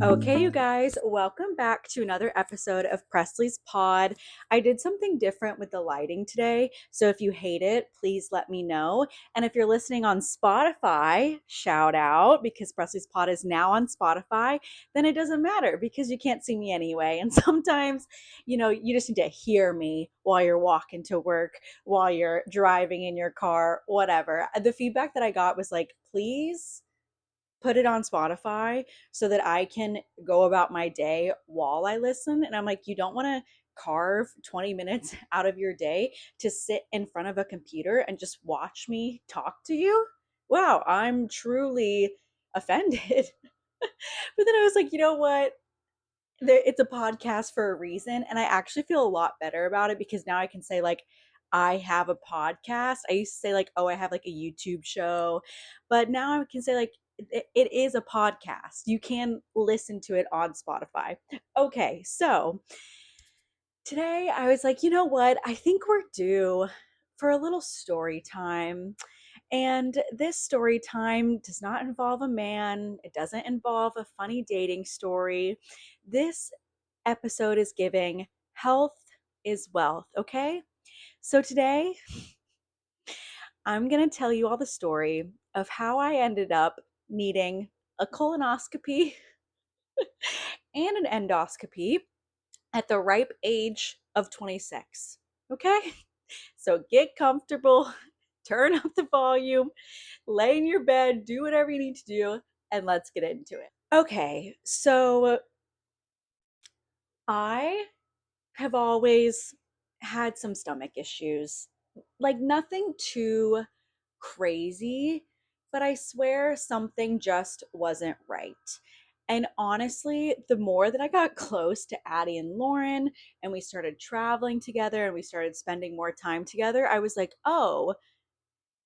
Okay, you guys, welcome back to another episode of Presley's Pod. I did something different with the lighting today, so if you hate it, please let me know. And if you're listening on Spotify, shout out because Presley's Pod is now on Spotify, then it doesn't matter because you can't see me anyway. And sometimes, you just need to hear me while you're walking to work, while you're driving in your car, whatever. The feedback that I got was like, please put it on Spotify so that I can go about my day while I listen. And I'm like, you don't want to carve 20 minutes out of your day to sit in front of a computer and just watch me talk to you? Wow, I'm truly offended. But then I was like, you know what? It's a podcast for a reason. And I actually feel a lot better about it because now I can say, like, I have a podcast. I used to say, like, oh, I have like a YouTube show. But now I can say, like, it is a podcast. You can listen to it on Spotify. Okay, so today I was like, you know what? I think we're due for a little story time. And this story time does not involve a man, it doesn't involve a funny dating story. This episode is giving health is wealth, okay? So today I'm going to tell you all the story of how I ended up needing a colonoscopy and an endoscopy at the ripe age of 26. Okay? So get comfortable, turn up the volume, lay in your bed, do whatever you need to do, and let's get into it. Okay, so I have always had some stomach issues. Like nothing too crazy, but I swear something just wasn't right. And honestly, the more that I got close to Addie and Lauren and we started traveling together and we started spending more time together, I was like, oh,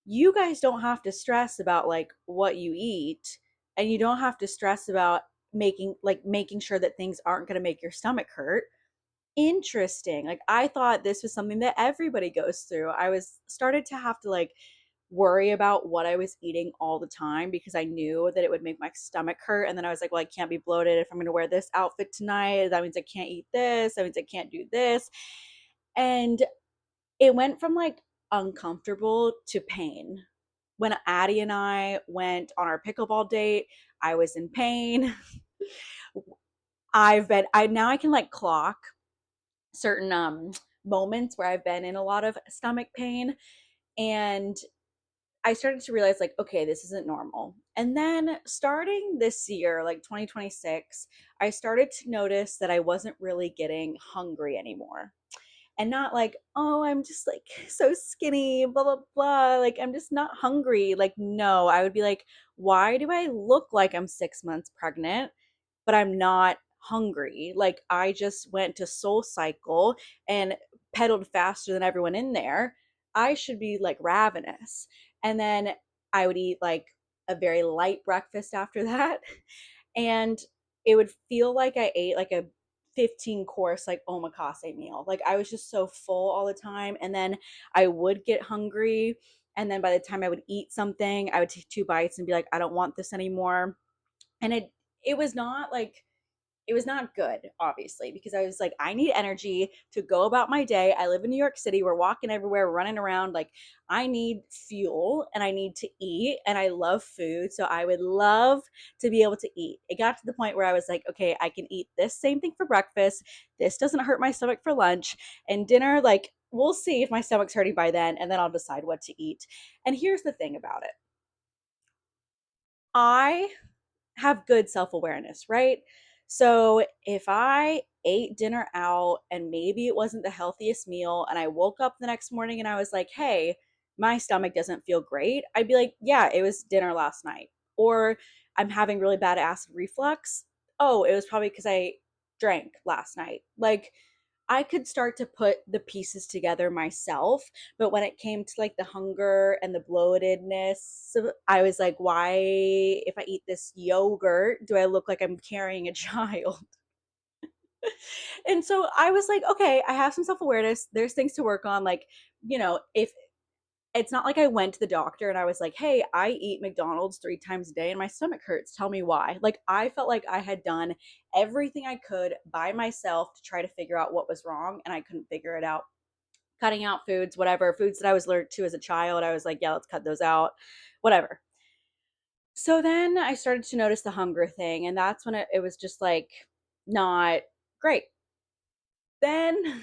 you guys don't have to stress about like what you eat and you don't have to stress about making sure that things aren't going to make your stomach hurt. Interesting. Like I thought this was something that everybody goes through. I was started to have to like worry about what I was eating all the time because I knew that it would make my stomach hurt. And then I was like, well, I can't be bloated if I'm going to wear this outfit tonight. That means I can't eat this. That means I can't do this. And it went from like uncomfortable to pain. When Addie and I went on our pickleball date, I was in pain. I now I can like clock certain moments where I've been in a lot of stomach pain, and I started to realize like, okay, this isn't normal. And then starting this year, like 2026, I started to notice that I wasn't really getting hungry anymore. And not like, oh, I'm just like so skinny, blah, blah, blah. Like, I'm just not hungry. Like, no, I would be like, why do I look like I'm 6 months pregnant, but I'm not hungry? Like, I just went to Soul Cycle and pedaled faster than everyone in there. I should be like ravenous. And then I would eat like a very light breakfast after that. And it would feel like I ate like a 15 course like omakase meal. Like I was just so full all the time. And then I would get hungry. And then by the time I would eat something, I would take two bites and be like, I don't want this anymore. And it was not like it was not good, obviously, because I was like, I need energy to go about my day. I live in New York City. We're walking everywhere, we're running around. Like, I need fuel and I need to eat, and I love food. So I would love to be able to eat. It got to the point where I was like, okay, I can eat this same thing for breakfast. This doesn't hurt my stomach for lunch. And dinner, like, we'll see if my stomach's hurting by then, and then I'll decide what to eat. And here's the thing about it, I have good self awareness, right? So if I ate dinner out and maybe it wasn't the healthiest meal, and I woke up the next morning and I was like, hey, my stomach doesn't feel great, I'd be like, yeah, it was dinner last night. Or I'm having really bad acid reflux. Oh, it was probably because I drank last night. Like, I could start to put the pieces together myself, but when it came to like the hunger and the bloatedness, I was like, why, if I eat this yogurt, do I look like I'm carrying a child? And so, I was like, okay, I have some self awareness. There's things to work on. Like, if, it's not like I went to the doctor and I was like, hey, I eat McDonald's 3 times a day and my stomach hurts. Tell me why. Like, I felt like I had done everything I could by myself to try to figure out what was wrong, and I couldn't figure it out. Cutting out foods, whatever, foods that I was allergic to as a child, I was like, yeah, let's cut those out, whatever. So then I started to notice the hunger thing, and that's when it was just like not great. Then,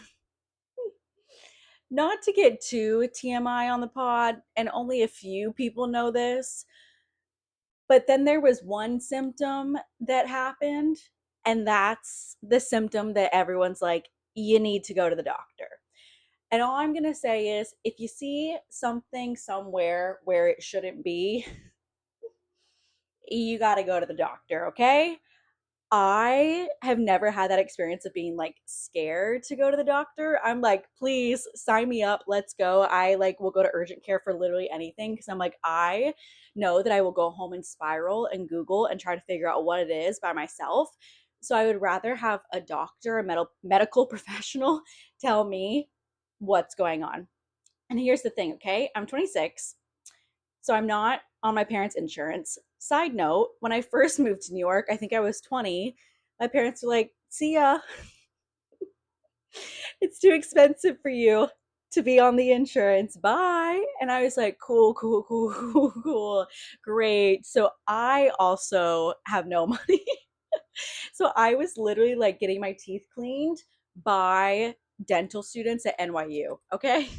not to get too TMI on the pod, and only a few people know this, but then there was one symptom that happened, and that's the symptom that everyone's like, you need to go to the doctor. And all I'm going to say is if you see something somewhere where it shouldn't be, you got to go to the doctor, okay? I have never had that experience of being like scared to go to the doctor. I'm like, please sign me up. Let's go. I like will go to urgent care for literally anything because I'm like, I know that I will go home and spiral and Google and try to figure out what it is by myself. So I would rather have a doctor, a medical professional tell me what's going on. And here's the thing, okay? I'm 26. So I'm not on my parents' insurance. Side note, when I first moved to New York, I think I was 20, my parents were like, see ya, it's too expensive for you to be on the insurance. Bye. And I was like, cool, cool, cool, cool, cool. Great. So I also have no money. So I was literally like getting my teeth cleaned by dental students at NYU. Okay.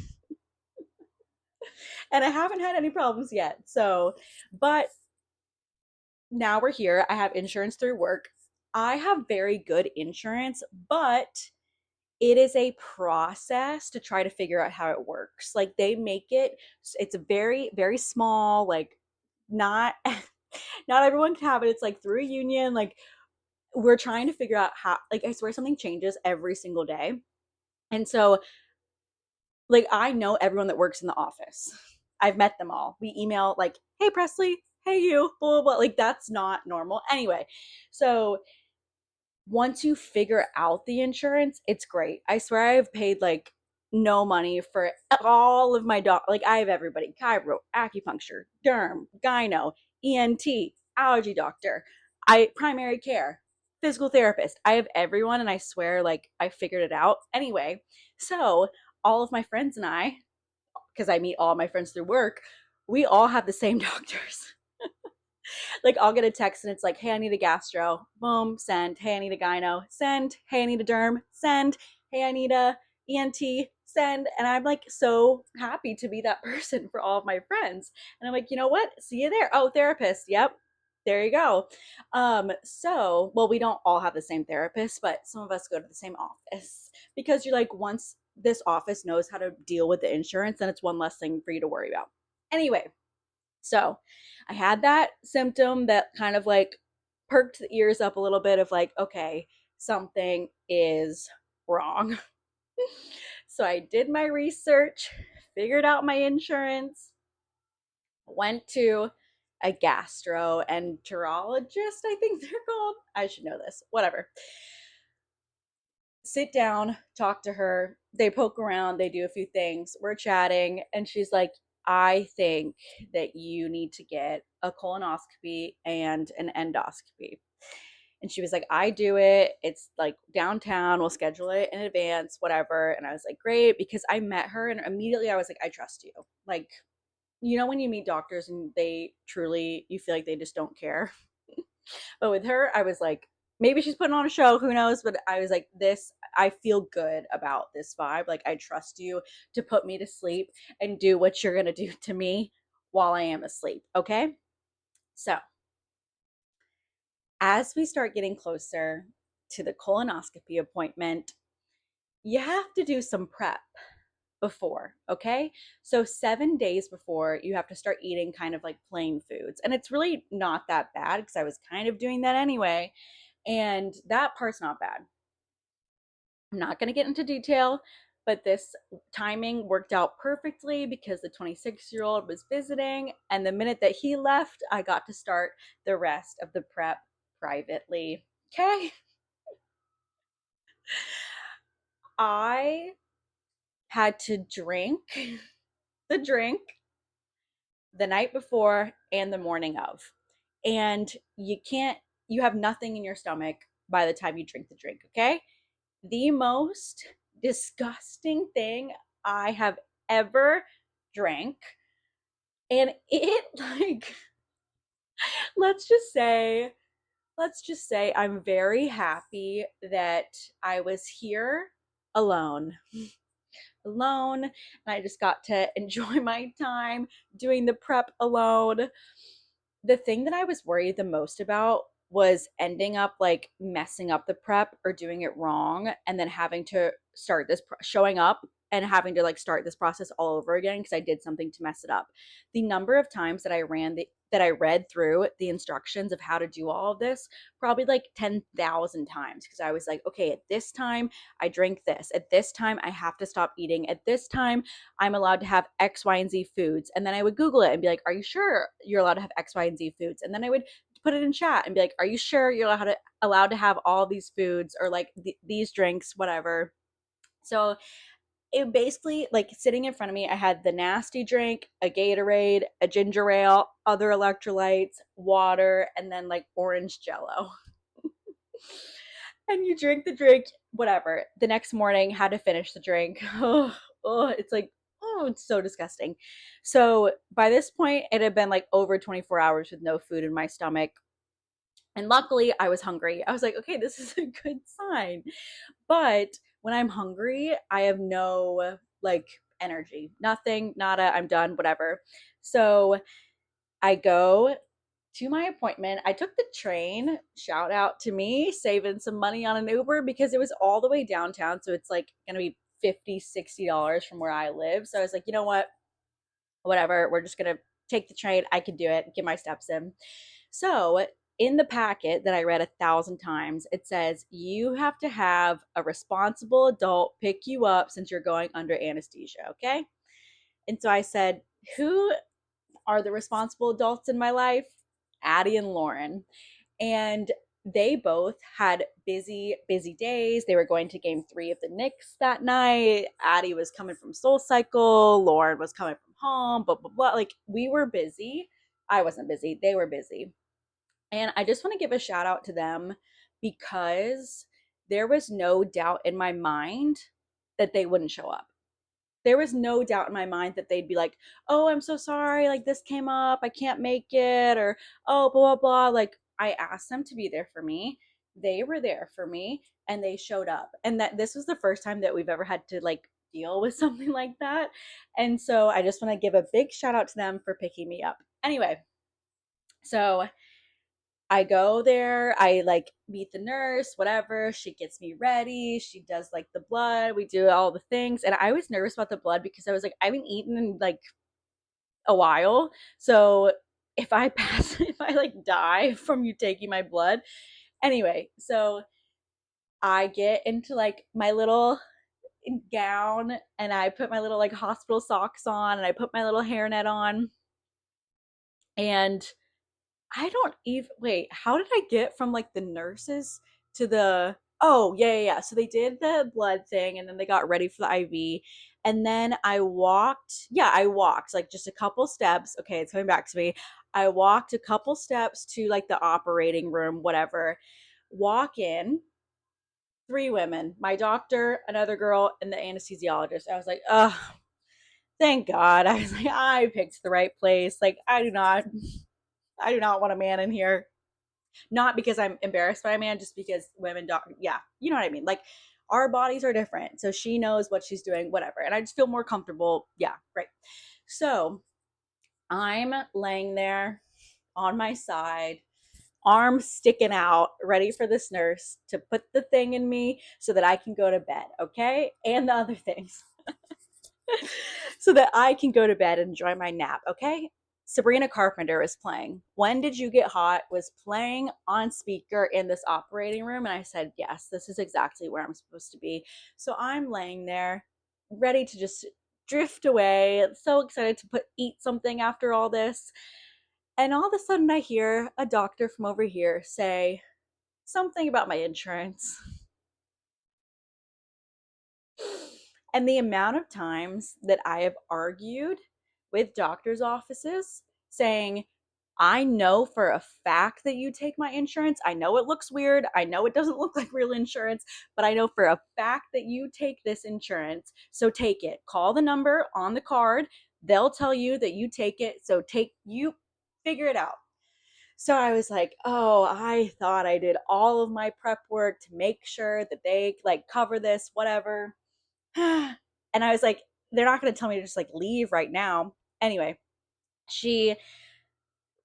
And I haven't had any problems yet. So, but now we're here. I have insurance through work. I have very good insurance, but it is a process to try to figure out how it works. Like they make it, it's a very, very small, like not not everyone can have it. It's like through a union. Like we're trying to figure out how, like I swear something changes every single day. And so like I know everyone that works in the office. I've met them all. We email like, hey Presley, hey you, blah blah blah. Like that's not normal. Anyway, so once you figure out the insurance, it's great. I swear I've paid like no money for all of my like I have everybody: chiro, acupuncture, derm, gyno, ENT, allergy doctor, I primary care, physical therapist. I have everyone, and I swear like I figured it out. Anyway, so all of my friends and I, because I meet all my friends through work, we all have the same doctors. Like I'll get a text and it's like, hey, I need a gastro. Boom, send. Hey, I need a gyno. Send. Hey, I need a derm. Send. Hey, I need a ENT. Send. And I'm like so happy to be that person for all of my friends. And I'm like, you know what? See you there. Oh, therapist. Yep. There you go. So well, we don't all have the same therapist, but some of us go to the same office because you're like, once this office knows how to deal with the insurance, then it's one less thing for you to worry about. Anyway, so I had that symptom that kind of like perked the ears up a little bit of like, okay, something is wrong. So I did my research, figured out my insurance, went to a gastroenterologist, I think they're called. I should know this, whatever. Sit down, talk to her. They poke around, they do a few things. We're chatting, and she's like, I think that you need to get a colonoscopy and an endoscopy. And she was like, I do it. It's like downtown. We'll schedule it in advance, whatever. And I was like, great, because I met her and immediately I was like, I trust you. Like, you know, when you meet doctors and they truly, you feel like they just don't care. But with her, I was like, maybe she's putting on a show, who knows? But I was like, this, I feel good about this vibe. Like, I trust you to put me to sleep and do what you're going to do to me while I am asleep. Okay. So, as we start getting closer to the colonoscopy appointment, you have to do some prep before, okay? So 7 days before, you have to start eating kind of like plain foods. And it's really not that bad because I was kind of doing that anyway. And that part's not bad. I'm not going to get into detail, but this timing worked out perfectly because the 26-year-old was visiting. And the minute that he left, I got to start the rest of the prep privately. Okay. I had to drink the drink the night before and the morning of. And you have nothing in your stomach by the time you drink the drink, okay? The most disgusting thing I have ever drank. And it like, let's just say, let's just say I'm very happy that I was here alone. Alone, and I just got to enjoy my time doing the prep alone. The thing that I was worried the most about was ending up like messing up the prep or doing it wrong and then having to start this showing up and having to like start this process all over again because I did something to mess it up. The number of times that I read through the instructions of how to do all of this, probably like 10,000 times, because I was like, okay, at this time I drink this. At this time I have to stop eating. At this time I'm allowed to have X, Y, and Z foods. And then I would Google it and be like, are you sure you're allowed to have X, Y, and Z foods? And then I would put it in chat and be like, are you sure you're allowed to have all these foods or like these drinks, whatever. So it basically, like, sitting in front of me, I had the nasty drink, a Gatorade, a ginger ale, other electrolytes, water, and then like orange jello. And you drink the drink, whatever. The next morning, had to finish the drink. Oh, it's like, oh, it's so disgusting. So by this point, it had been like over 24 hours with no food in my stomach. And luckily, I was hungry. I was like, okay, this is a good sign. But when I'm hungry, I have no like energy, nothing, nada, I'm done, whatever. So I go to my appointment. I took the train, shout out to me, saving some money on an Uber because it was all the way downtown. So it's like going to be $50, $60 from where I live. So I was like, you know what? Whatever. We're just going to take the train. I can do it, get my steps in. So in the packet that I read 1,000 times, it says you have to have a responsible adult pick you up since you're going under anesthesia. Okay. And so I said, who are the responsible adults in my life? Addie and Lauren. And they both had busy, busy days. They were going to game 3 of the Knicks that night. Addie was coming from Soul Cycle. Lauren was coming from home, blah, blah, blah. Like, we were busy. I wasn't busy. They were busy. And I just want to give a shout out to them because there was no doubt in my mind that they wouldn't show up. There was no doubt in my mind that they'd be like, oh, I'm so sorry, like this came up, I can't make it, or oh, blah, blah, blah. Like, I asked them to be there for me. They were there for me and they showed up. And that this was the first time that we've ever had to like deal with something like that. And so I just want to give a big shout out to them for picking me up. Anyway, so I go there, I like meet the nurse, whatever. She gets me ready. She does like the blood. We do all the things. And I was nervous about the blood because I was like, I haven't eaten in like a while. So if I pass, if I like die from you taking my blood. Anyway, so I get into like my little gown and I put my little like hospital socks on and I put my little hairnet on. And I don't even wait. How did I get from like the nurses to the? Oh yeah, yeah, yeah. So they did the blood thing, and then they got ready for the IV, and then I walked. Yeah, I walked like just a couple steps. Okay, it's coming back to me. I walked a couple steps to like the operating room, whatever. Walk in, 3 women, my doctor, another girl, and the anesthesiologist. I was like, oh, thank God. I was like, I picked the right place. Like, I do not want a man in here, not because I'm embarrassed by a man, just because women don't, yeah, you know what I mean? Like, our bodies are different. So she knows what she's doing, whatever. And I just feel more comfortable. Yeah, right. So I'm laying there on my side, arms sticking out, ready for this nurse to put the thing in me so that I can go to bed. Okay. And the other things. So that I can go to bed and enjoy my nap. Okay. Sabrina Carpenter was playing. When Did You Get Hot was playing on speaker in this operating room. And I said, yes, this is exactly where I'm supposed to be. So I'm laying there ready to just drift away. So excited to eat something after all this. And all of a sudden I hear a doctor from over here say something about my insurance. And the amount of times that I have argued with doctor's offices saying, I know for a fact that you take my insurance. I know it looks weird. I know it doesn't look like real insurance, but I know for a fact that you take this insurance. So take it. Call the number on the card. They'll tell you that you take it. So figure it out. So I was like, oh, I thought I did all of my prep work to make sure that they like cover this, whatever. And I was like, they're not going to tell me to just like leave right now. Anyway, she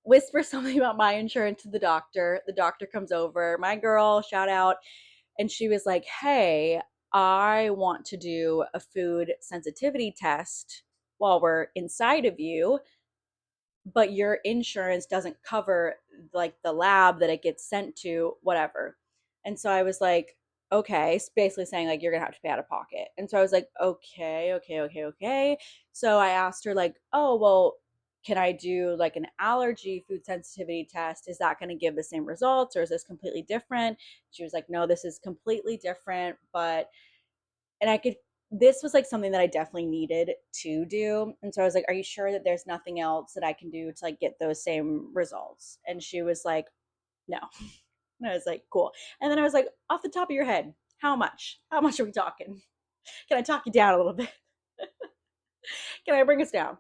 whispers something about my insurance to the doctor. The doctor comes over, my girl, shout out. And she was like, hey, I want to do a food sensitivity test while we're inside of you, but your insurance doesn't cover like the lab that it gets sent to, whatever. And so I was like, okay, basically saying like you're gonna have to pay out of pocket. And so I was like, okay. So I asked her like, oh well, can I do like an allergy food sensitivity test? Is that going to give the same results or is this completely different? She was like, no, this is completely different, but and I could this was like something that I definitely needed to do. And so I was like, are you sure that there's nothing else that I can do to like get those same results? And she was like, no. And I was like, cool. And then I was like, off the top of your head, how much? How much are we talking? Can I talk you down a little bit? Can I bring us down?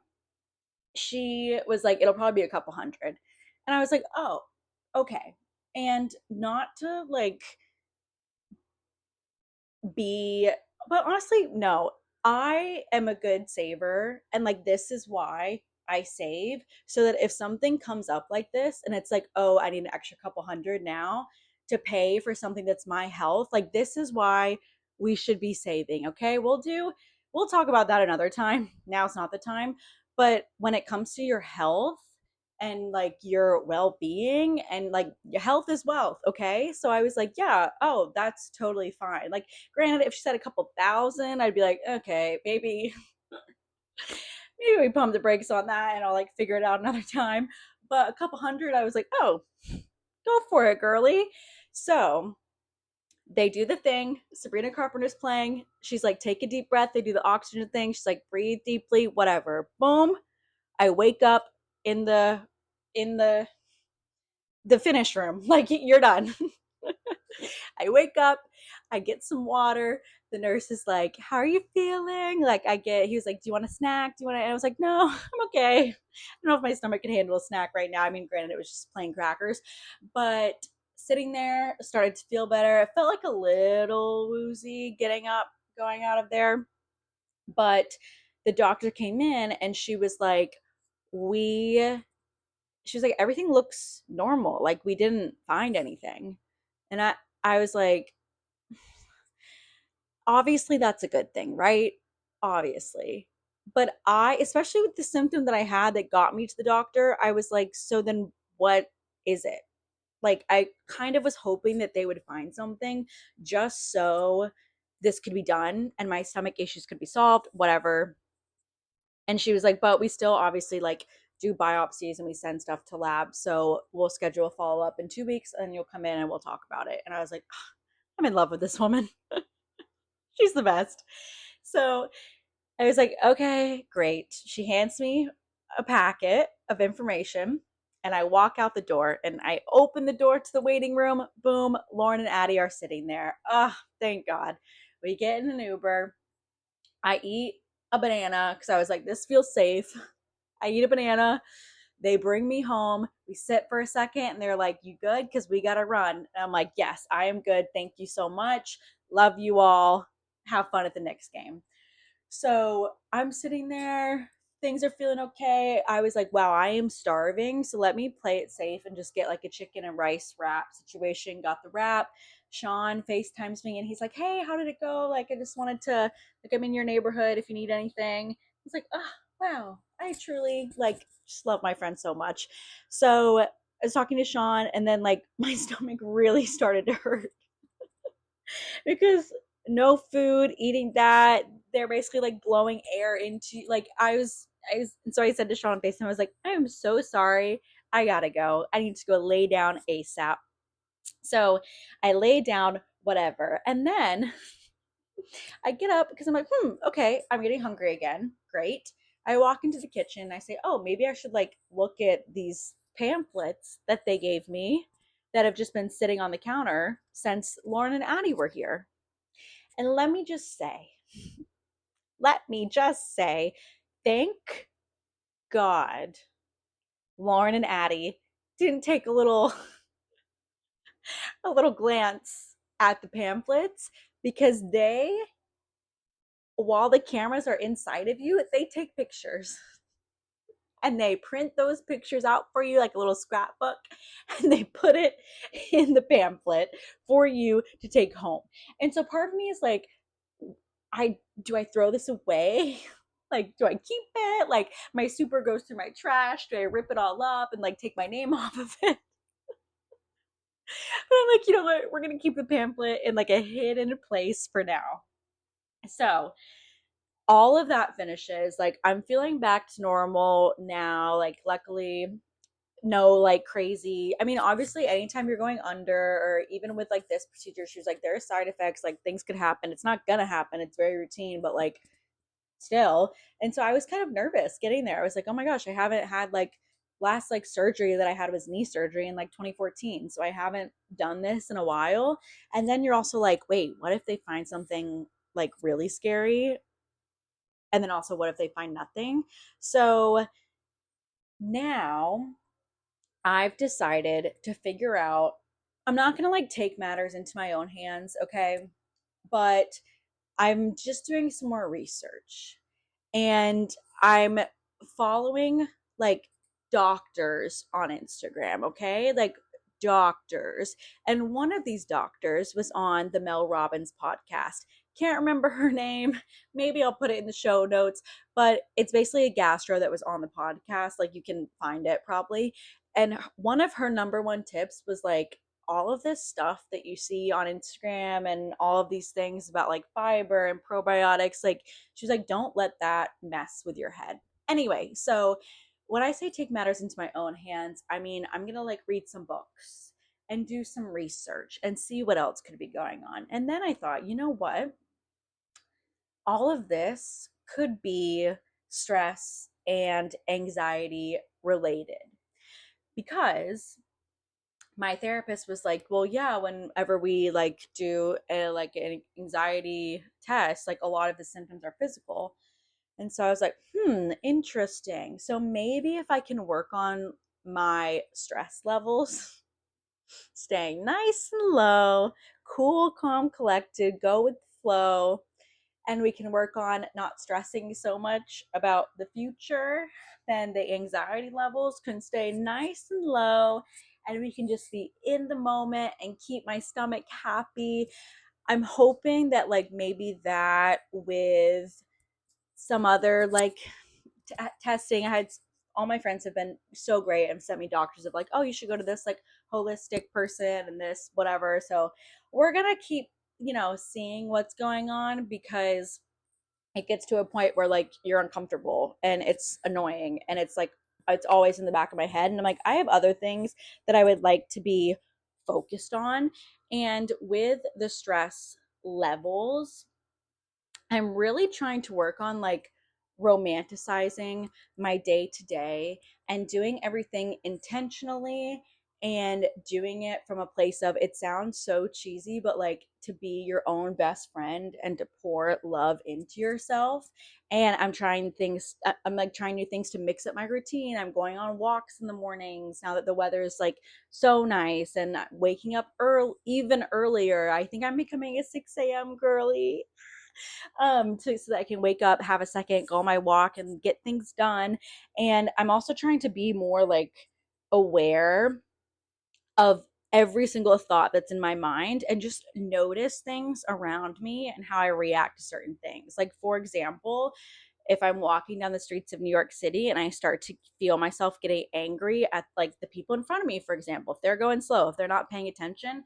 She was like, it'll probably be a couple hundred. And I was like, oh, okay. And not to like be but honestly no, I am a good saver, and like this is why I save, so that if something comes up like this and it's like, oh, I need an extra couple hundred now to pay for something that's my health, like this is why we should be saving. Okay, we'll talk about that another time. Now's not the time. But when it comes to your health and like your well-being and like your health is wealth, okay? So I was like, yeah, oh, that's totally fine. Like granted, if she said a couple thousand, I'd be like, okay, maybe we pump the brakes on that and I'll like figure it out another time. But a couple hundred, I was like, oh, go for it, girly. So they do the thing. Sabrina Carpenter's playing. She's like, take a deep breath. They do the oxygen thing. She's like, breathe deeply, whatever. Boom. I wake up in the the finish room. Like you're done. I wake up, I get some water. The nurse is like, how are you feeling? He was like, do you want a snack? Do you want to? And I was like, no, I'm okay. I don't know if my stomach can handle a snack right now. I mean, granted, it was just plain crackers, but sitting there started to feel better. I felt like a little woozy getting up, going out of there. But the doctor came in and we, she was like, everything looks normal. Like we didn't find anything. And I was like, obviously that's a good thing, right? Obviously. But especially with the symptom that I had that got me to the doctor, I was like, so then what is it? Like, I kind of was hoping that they would find something just so this could be done and my stomach issues could be solved, whatever. And she was like, but we still obviously like do biopsies and we send stuff to labs. So we'll schedule a follow up in 2 weeks and you'll come in and we'll talk about it. And I was like, I'm in love with this woman. She's the best. So I was like, okay, great. She hands me a packet of information and I walk out the door and I open the door to the waiting room. Boom, Lauren and Addie are sitting there. Ah, oh, thank God. We get in an Uber. I eat a banana because I was like, this feels safe. I eat a banana. They bring me home. We sit for a second and they're like, you good? Because we got to run. And I'm like, yes, I am good. Thank you so much. Love you all. Have fun at the next game. So I'm sitting there. Things are feeling okay. I was like, wow, I am starving. So let me play it safe and just get like a chicken and rice wrap situation. Got the wrap. Sean FaceTimes me and he's like, hey, how did it go? Like, I just wanted to, like, I'm in your neighborhood if you need anything. He's like, oh, wow, I truly like just love my friend so much. So I was talking to Sean and then like my stomach really started to hurt because no food, eating that, they're basically like blowing air into like and so I said to Sean FaceTime, I was like, I am so sorry. I gotta go. I need to go lay down ASAP. So I lay down, whatever. And then I get up because I'm like, okay, I'm getting hungry again. Great. I walk into the kitchen and I say, oh, maybe I should like look at these pamphlets that they gave me that have just been sitting on the counter since Lauren and Addie were here. And let me just say, thank God Lauren and Addie didn't take a little glance at the pamphlets, because they, while the cameras are inside of you, they take pictures and they print those pictures out for you like a little scrapbook, and they put it in the pamphlet for you to take home. And so part of me is like, I do I throw this away? Like, do I keep it? Like, my super goes through my trash. Do I rip it all up and like take my name off of it? But I'm like, you know what? We're gonna keep the pamphlet in like a hidden place for now. So all of that finishes. Like, I'm feeling back to normal now. Like, luckily, no like crazy. I mean, obviously, anytime you're going under, or even with like this procedure, she was like, there are side effects. Like, things could happen. It's not gonna happen. It's very routine, but like still. And so I was kind of nervous getting there. I was like, oh my gosh, I haven't had like, last like surgery that I had was knee surgery in like 2014. So I haven't done this in a while. And then you're also like, wait, what if they find something like really scary? And then also, what if they find nothing? So now I've decided to figure out, I'm not going to like take matters into my own hands, okay? But I'm just doing some more research, and I'm following like doctors on Instagram, okay? Like doctors. And one of these doctors was on the Mel Robbins podcast. Can't remember her name. Maybe I'll put it in the show notes, but it's basically a gastro that was on the podcast. Like, you can find it probably. And one of her number one tips was like, all of this stuff that you see on Instagram and all of these things about like fiber and probiotics, like, she's like, don't let that mess with your head. Anyway, so when I say take matters into my own hands, I mean, I'm going to like read some books and do some research and see what else could be going on. And then I thought, you know what? All of this could be stress and anxiety related, because my therapist was like, well, yeah, whenever we like do a like an anxiety test, like a lot of the symptoms are physical. And so I was like, interesting. So maybe if I can work on my stress levels, staying nice and low, cool, calm, collected, go with the flow, and we can work on not stressing so much about the future, then the anxiety levels can stay nice and low, and we can just be in the moment and keep my stomach happy. I'm hoping that like maybe that with some other like testing. I had all my friends have been so great and sent me doctors of like, oh, you should go to this like holistic person and this whatever. So we're gonna keep, seeing what's going on, because it gets to a point where like you're uncomfortable and it's annoying, and it's like it's always in the back of my head, and I'm like, I have other things that I would like to be focused on. And with the stress levels, I'm really trying to work on like romanticizing my day to day and doing everything intentionally, and doing it from a place of, it sounds so cheesy, but like to be your own best friend and to pour love into yourself. And I'm like trying new things to mix up my routine. I'm going on walks in the mornings now that the weather is like so nice, and waking up early, even earlier. I think I'm becoming a 6 a.m. girly, so that I can wake up, have a second, go on my walk, and get things done. And I'm also trying to be more like aware of every single thought that's in my mind, and just notice things around me and how I react to certain things. Like, for example, if I'm walking down the streets of New York City and I start to feel myself getting angry at like the people in front of me, for example, if they're going slow, if they're not paying attention,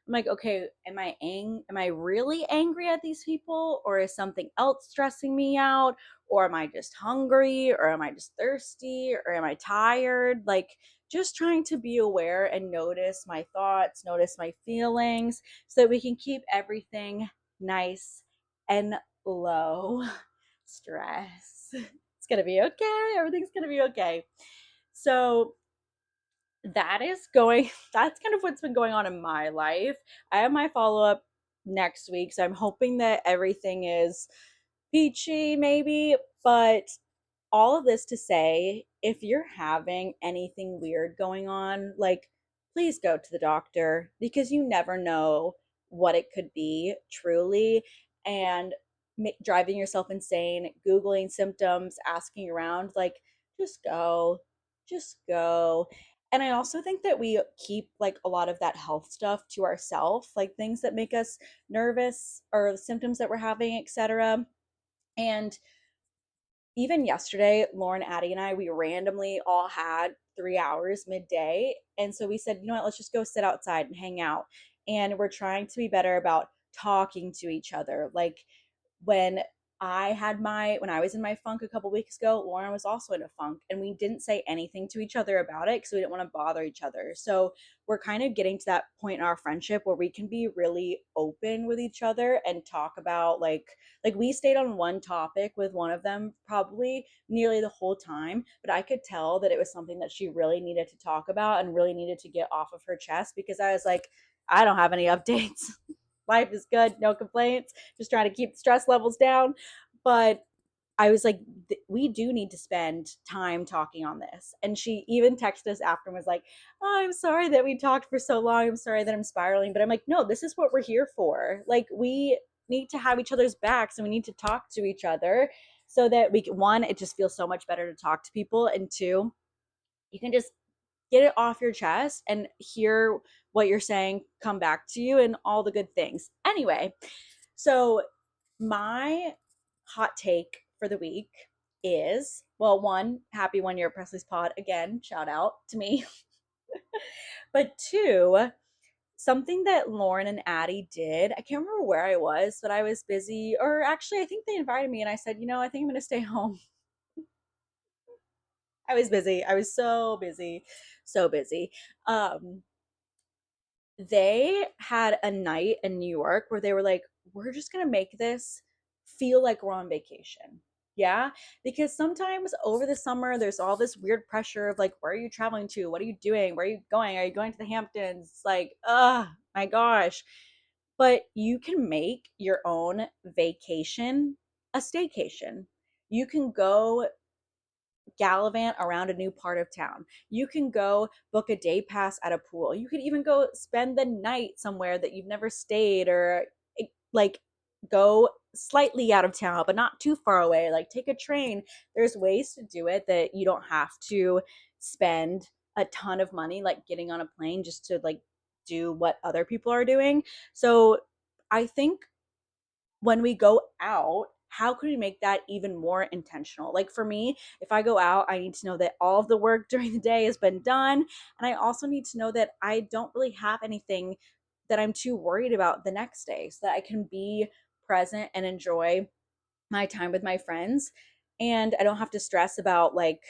I'm like, okay, am I really angry at these people, or is something else stressing me out, or am I just hungry, or am I just thirsty, or am I tired? Like, just trying to be aware and notice my thoughts, notice my feelings, so that we can keep everything nice and low. Stress. It's going to be okay. Everything's going to be okay. So that is going, that's kind of what's been going on in my life. I have my follow up next week. So I'm hoping that everything is peachy, maybe. But all of this to say, if you're having anything weird going on, like, please go to the doctor because you never know what it could be truly. And driving yourself insane, Googling symptoms, asking around, like, just go, just go. And I also think that we keep like a lot of that health stuff to ourselves, like things that make us nervous or symptoms that we're having, etc. And even yesterday, Lauren, Addie, and I, we randomly all had 3 hours midday. And so we said, you know what, let's just go sit outside and hang out. And we're trying to be better about talking to each other. Like when when I was in my funk a couple weeks ago, Lauren was also in a funk, and we didn't say anything to each other about it because we didn't want to bother each other. So we're kind of getting to that point in our friendship where we can be really open with each other and talk about like we stayed on one topic with one of them probably nearly the whole time, but I could tell that it was something that she really needed to talk about and really needed to get off of her chest because I was like, I don't have any updates. Life is good, no complaints, just trying to keep stress levels down. But I was like, we do need to spend time talking on this. And she even texted us after and was like, oh, I'm sorry that we talked for so long. I'm sorry that I'm spiraling. But I'm like, no, this is what we're here for. Like, we need to have each other's backs and we need to talk to each other so that we can, one, it just feels so much better to talk to people. And two, you can just get it off your chest and hear what you're saying come back to you and all the good things. Anyway, so my hot take for the week is, well, one, happy 1 year Presley's Pod again, shout out to me. But two, something that Lauren and Addie did. I can't remember where I was, but I was busy, or actually I think they invited me and I said, you know, I think I'm gonna stay home. I was busy. I was so busy, so busy. Um, they had a night in New York where they were like, we're just going to make this feel like we're on vacation. Yeah. Because sometimes over the summer, there's all this weird pressure of like, where are you traveling to? What are you doing? Where are you going? Are you going to the Hamptons? It's like, oh my gosh. But you can make your own vacation a staycation. You can go gallivant around a new part of town. You can go book a day pass at a pool. You could even go spend the night somewhere that you've never stayed or like go slightly out of town, but not too far away. Like take a train. There's ways to do it that you don't have to spend a ton of money like getting on a plane just to like do what other people are doing. So I think when we go out, how can we make that even more intentional? Like for me, if I go out, I need to know that all of the work during the day has been done. And I also need to know that I don't really have anything that I'm too worried about the next day so that I can be present and enjoy my time with my friends. And I don't have to stress about like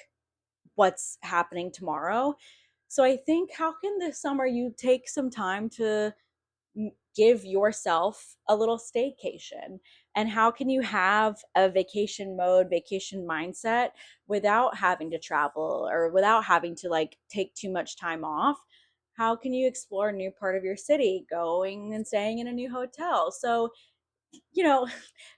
what's happening tomorrow. So I think how can this summer you take some time to give yourself a little staycation, and how can you have a vacation mode, vacation mindset without having to travel or without having to like take too much time off? How can you explore a new part of your city, going and staying in a new hotel? So you know,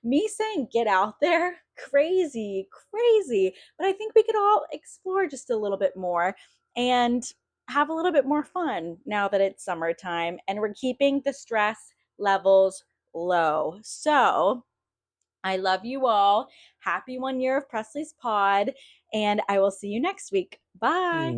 me saying get out there, crazy, crazy. But I think we could all explore just a little bit more and have a little bit more fun now that it's summertime and we're keeping the stress levels low. So I love you all. Happy 1 year of Presley's Pod, and I will see you next week. Bye.